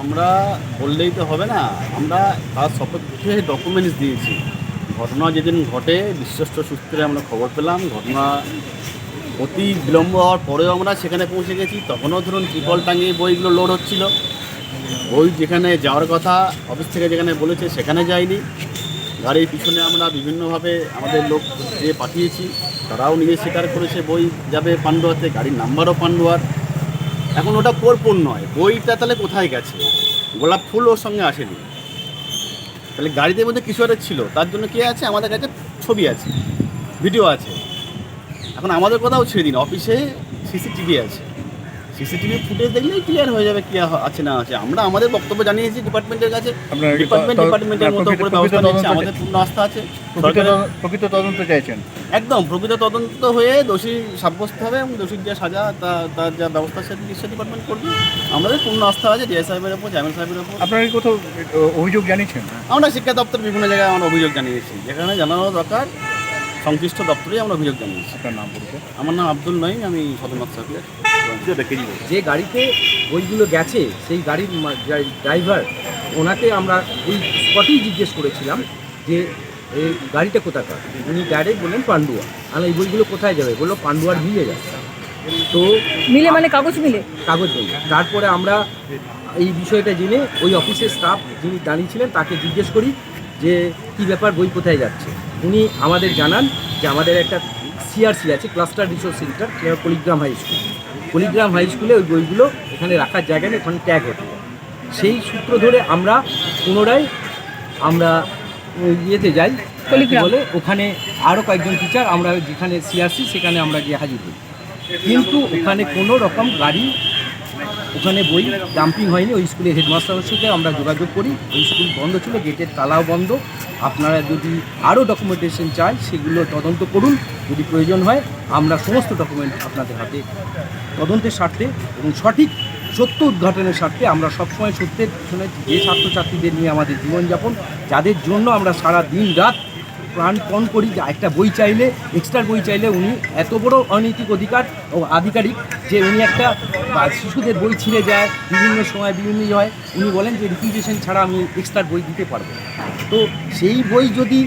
আমরা বললেই তো হবে না, আমরা তার সপক্ষে ডকুমেন্টস দিয়েছি। ঘটনা যেদিন ঘটে বিশ্বস্ত সূত্রে আমরা খবর পেলাম, ঘটনা অতি বিলম্ব হওয়ার পরেও আমরা সেখানে পৌঁছে গেছি। তখনও ধরুন ত্রিপল টাঙিয়ে বইগুলো লোড হচ্ছিল। বই যেখানে যাওয়ার কথা অফিস থেকে যেখানে বলেছে সেখানে যায়নি। গাড়ির পিছনে আমরা বিভিন্নভাবে আমাদের লোক যে পাঠিয়েছি, তারাও নিজে স্বীকার করেছে বই যাবে পান্ডুয়াতে, গাড়ির নাম্বারও পান্ডুয়ার। এখন ওটা কর্পণ নয়, বইটা তাহলে কোথায় গেছে? গোলাপ ফুল ওর সঙ্গে আসেনি, তাহলে গাড়িতে মধ্যে কিছু একটা ছিল। তার জন্য কে আছে? আমাদের কাছে ছবি আছে, ভিডিও আছে। এখন আমাদের কথাও ছেড়ে দিন, অফিসে সিসিটিভি আছে, সিসিটিভি ফুটেজ দেখলেই ক্লিয়ার হয়ে যাবে কি আছে না আছে। আমরা আমাদের বক্তব্য জানিয়েছি ডিপার্টমেন্টের কাছে, ডিপার্টমেন্টের মতো করে ব্যবস্থা নিচ্ছে। আমাদের পূর্ণ আস্থা আছে। প্রকৃত তদন্ত চাইছেন? একদম প্রকৃত তদন্ত হয়ে দোষী সাব্যস্ত হবে এবং দোষীর যা সাজা তার যা ব্যবস্থা সেটা নিশ্চয় ডিপার্টমেন্ট করবে। আমাদের পূর্ণ আস্থা আছে ডিআই সাহেবের ওপর, জামিল সাহেবের ওপর। আপনারা কি কোথাও অভিযোগ জানিয়েছেন? আমরা শিক্ষা দপ্তর বিভিন্ন জায়গায় আমরা অভিযোগ জানিয়েছি, যেখানে জানানো দরকার সংশ্লিষ্ট দপ্তরেই আমরা অভিযোগ জানিয়েছি। আপনার নাম বলতে? আমার নাম আব্দুল নঈম, আমি সদরনাথ সাহেবের যে গাড়িতে বইগুলো গেছে সেই গাড়ির ড্রাইভার, ওনাকে আমরা ওই স্পটেই জিজ্ঞেস করেছিলাম যে এই গাড়িটা কোথাকার। উনি ডাইরেক্ট বললেন পান্ডুয়া। আর এই বইগুলো কোথায় যাবে? বললো পান্ডুয়ার মিলে যাবে। তো মিলে মানে কাগজ মিলে? কাগজ মিলে। তারপরে আমরা এই বিষয়টা জেনে ওই অফিসের স্টাফ যিনি দাঁড়িয়েছিলেন তাকে জিজ্ঞেস করি যে কী ব্যাপার, বই কোথায় যাচ্ছে। উনি আমাদের জানান যে আমাদের একটা সিআরসি আছে, cluster resource centre, Poligram high school. Poligram high স্কুলে ওই বইগুলো এখানে রাখার জায়গা নেই, ওখানে ট্যাগ হতে। সেই সূত্র ধরে আমরা পুনরায় ইয়েতে যাই, বলে ওখানে আরও কয়েকজন টিচার, আমরা যেখানে সিআরসি সেখানে আমরা গিয়ে হাজির হই। কিন্তু ওখানে কোনো রকম গাড়ি, ওখানে বই ডাম্পিং হয়নি। ওই স্কুলের হেডমাস্টারের সাথে আমরা যোগাযোগ করি, ওই স্কুল বন্ধ ছিল, গেটের তালাও বন্ধ। আপনারা যদি আরও ডকুমেন্টেশন চাই সেগুলো তদন্ত করুন, যদি প্রয়োজন হয় আমরা সমস্ত ডকুমেন্ট আপনাদের হাতে তদন্তের স্বার্থে এবং সঠিক সত্য উদ্ঘাটনের স্বার্থে। আমরা সবসময় সত্যের পিছনে, যে ছাত্রছাত্রীদের নিয়ে আমাদের জীবনযাপন, যাদের জন্য আমরা সারা দিন রাত প্রাণপণ করি, যে একটা বই চাইলে, এক্সট্রা বই চাইলে উনি এত বড় অনৈতিক অধিকার ও আধিকারিক যে উনি একটা শিশুদের বই ছিঁড়ে যায় বিভিন্ন সময় বিভিন্ন হয়, উনি বলেন যে রিকুইজিশন ছাড়া আমি এক্সট্রা বই দিতে পারবো। তো সেই বই যদি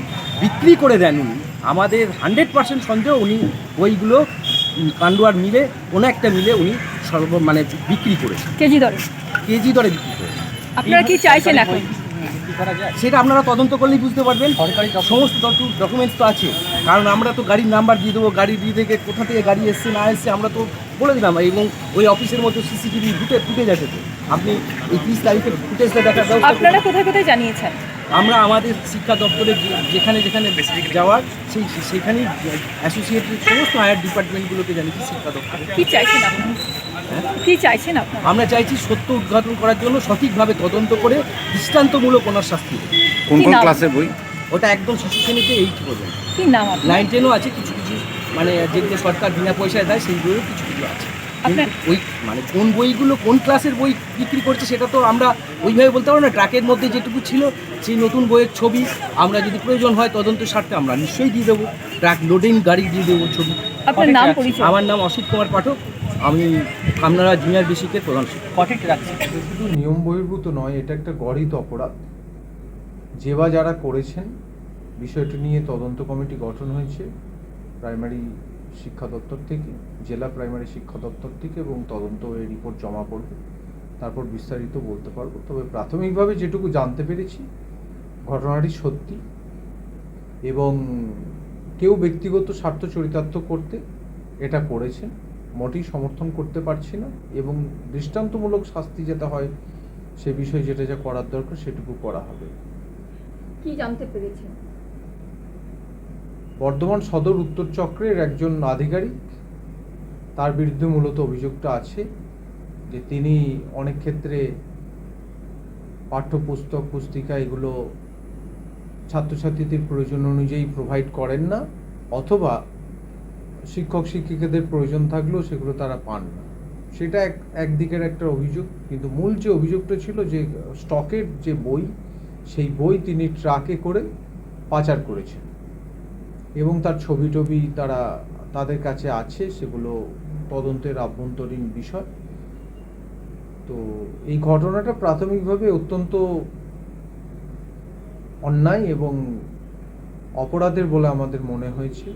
বিক্রি করে দেন উনি, আমাদের 100% সন্দেহ উনি বইগুলো পান্ডুয়ার মিলে কোনো একটা মিলে উনি বিক্রি করেছেন, কেজি দরে বিক্রি করেছেন। আপনারা কি চাইছেন এখন? সেটা আপনারা তদন্ত করলেই বুঝতে পারবেন। সরকারি সমস্ত ডকুমেন্টস তো আছে, কারণ আমরা তো গাড়ির নাম্বার দিয়ে দেবো, গাড়ি দিয়ে থেকে কোথা থেকে গাড়ি এসছে না এসছে আমরা তো বলে দিলাম। এবং ওই অফিসের মধ্যে সিসিটিভি ফুটেজ আছে, তো আপনি এই 30 তারিখের ফুটেজটা দেখার ব্যবস্থা। আপনারা কোথায় কোথায় জানিয়েছেন? আমরা আমাদের শিক্ষা দপ্তরে যেখানে যেখানে যাওয়ার সেখানেই অ্যাসোসিয়েটেড সমস্ত হায়ার ডিপার্টমেন্টগুলোকে জানিয়েছি, শিক্ষা দপ্তরে। কি চাইছেন আপনারা? কি চাইছেন আপনারা? আমরা চাইছি সত্য উদ্ঘাটন করার জন্য সঠিকভাবে তদন্ত করে দৃষ্টান্তমূলক ওনার শাস্তি। কোন কোন ক্লাসের বই? ওটা একদম শিশু শ্রেণীতে 8 পর্যন্ত। কি নাম আপনার? 9, 10ও আছে, কিছু কিছু যেগুলো সরকার বিনা পয়সায় দেয় সেই বইও কিছু কিছু আছে। ওই কোন বইগুলো কোন ক্লাসের বই বিক্রি করছে সেটা তো আমরা ওইভাবে বলতে পারবো না। ট্রাকের মধ্যে যেটুকু ছিল সেই নতুন বইয়ের ছবি আমরা যদি প্রয়োজন হয় তদন্তের স্বার্থে আমরা নিশ্চয়ই দিয়ে দেবো, ট্রাক লোডিং গাড়ি দিয়ে দেবো ছবি। আপনার নাম পরিচয়? আমার নাম অসিত কুমার পাঠক, আমি কামনাড়া জুনিয়র বেসিকের প্রধান শিক্ষক। শুধু নিয়ম বহির্ভূত নয়, এটা একটা গর্হিত অপরাধ। যে বা যারা করেছেন বিষয়টি নিয়ে তদন্ত কমিটি গঠন হয়েছে প্রাইমারি শিক্ষা দপ্তর থেকে, জেলা প্রাইমারি শিক্ষা দপ্তর থেকে, এবং তদন্ত এই রিপোর্ট জমা পড়বে, তারপর বিস্তারিত বলতে পারবো। তবে প্রাথমিকভাবে যেটুকু জানতে পেরেছি ঘটনাটি সত্যি, এবং কেউ ব্যক্তিগত স্বার্থ চরিতার্থ করতে এটা করেছেন, মোটেই সমর্থন করতে পারছি না। এবং দৃষ্টান্তমূলক শাস্তি যেটা হয় সে বিষয়ে যেটা যা করার দরকার সেটুকু করা হবে। কি জানতে পেরেছেন? বর্ধমান সদর উত্তর চক্রের একজন আধিকারিক, তার বিরুদ্ধে মূলত অভিযোগটা আছে যে তিনি অনেক ক্ষেত্রে পাঠ্যপুস্তক পুস্তিকা এগুলো ছাত্রছাত্রীদের প্রয়োজন অনুযায়ী প্রোভাইড করেন না, অথবা শিক্ষক শিক্ষিকাদের প্রয়োজন থাকলেও সেগুলো তারা পান না। সেটা একদিকের একটা অভিযোগ, কিন্তু মূল যে অভিযোগটা ছিল যে স্টকের যে বই, সেই বই তিনি ট্রাকে করে পাচার করেছেন, এবং তার ছবি টবি তাদের কাছে আছে, সেগুলো তদন্তের আভ্যন্তরীণ বিষয়। তো এই ঘটনাটা প্রাথমিকভাবে অত্যন্ত অন্যায় এবং অপরাধের বলে আমাদের মনে হয়েছে।